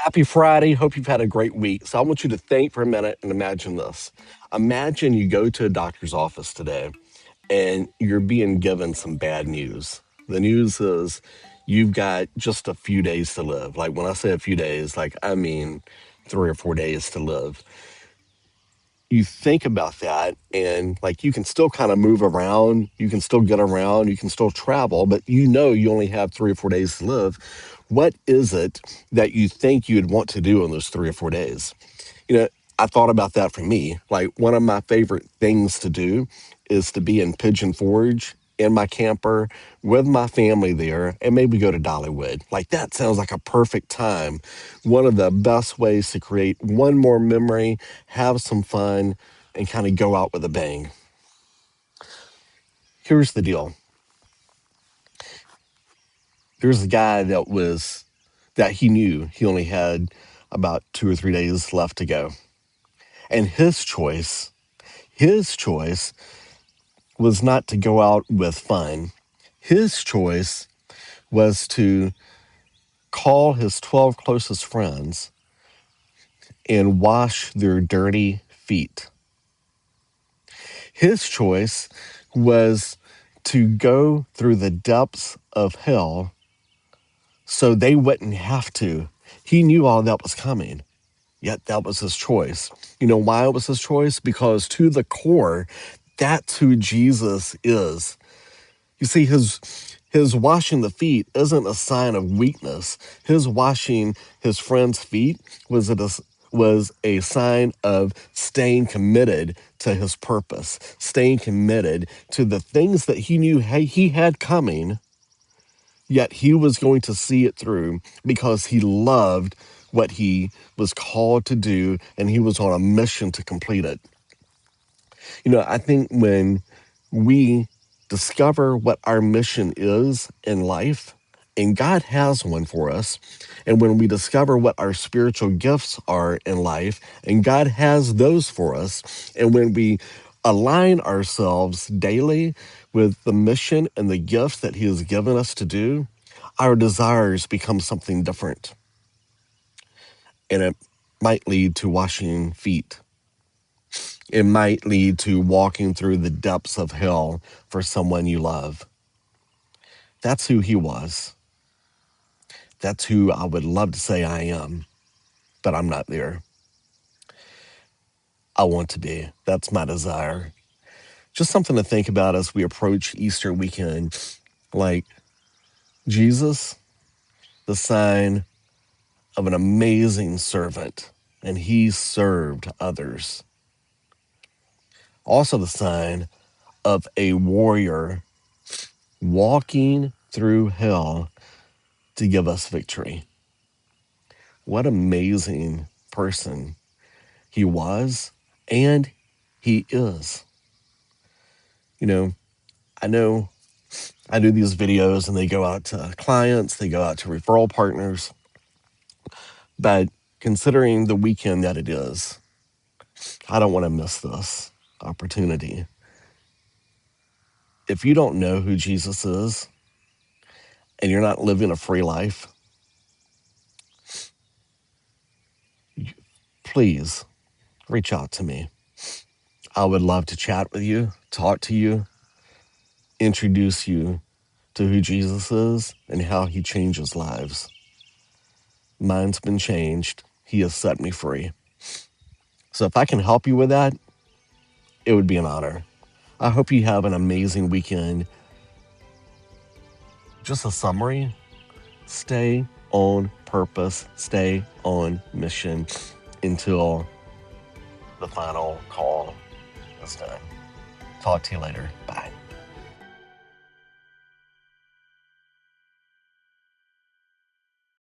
Happy Friday. Hope you've had a great week. So I want you to think for a minute and imagine this. Imagine you go to a doctor's office today and you're being given some bad news. The news is you've got just a few days to live. Like when I say a few days, like I mean 3 or 4 days to live. You think about that and like you can still kind of move around, you can still get around, you can still travel, but you know you only have 3 or 4 days to live. What is it that you think you'd want to do in those 3 or 4 days? You know, I thought about that for me. Like one of my favorite things to do is to be in Pigeon Forge in my camper with my family there and maybe go to Dollywood. Like that sounds like a perfect time. One of the best ways to create one more memory, have some fun, and kind of go out with a bang. Here's the deal. There's a guy that he knew he only had about 2 or 3 days left to go. And his choice was not to go out with fun. His choice was to call his 12 closest friends and wash their dirty feet. His choice was to go through the depths of hell so they wouldn't have to. He knew all that was coming, yet that was his choice. You know why it was his choice? Because to the core, that's who Jesus is. You see, his washing the feet isn't a sign of weakness. His washing his friends' feet was a sign of staying committed to his purpose, staying committed to the things that he knew he had coming, yet he was going to see it through because he loved what he was called to do and he was on a mission to complete it. You know, I think when we discover what our mission is in life, and God has one for us, and when we discover what our spiritual gifts are in life, and God has those for us, and when we align ourselves daily with the mission and the gifts that He has given us to do, our desires become something different. And it might lead to washing feet. It might lead to walking through the depths of hell for someone you love. That's who he was. That's who I would love to say I am, but I'm not there. I want to be. That's my desire. Just something to think about as we approach Easter weekend. Like Jesus, the sign of an amazing servant, and he served others. Also, the sign of a warrior walking through hell to give us victory. What amazing person he was and he is. You know I do these videos and they go out to clients, they go out to referral partners, but considering the weekend that it is, I don't want to miss this opportunity. If you don't know who Jesus is and you're not living a free life, please reach out to me. I would love to chat with you, talk to you, introduce you to who Jesus is and how he changes lives. Mine's been changed. He has set me free. So if I can help you with that, it would be an honor. I hope you have an amazing weekend. Just a summary: stay on purpose, stay on mission until the final call is done. Talk to you later. Bye.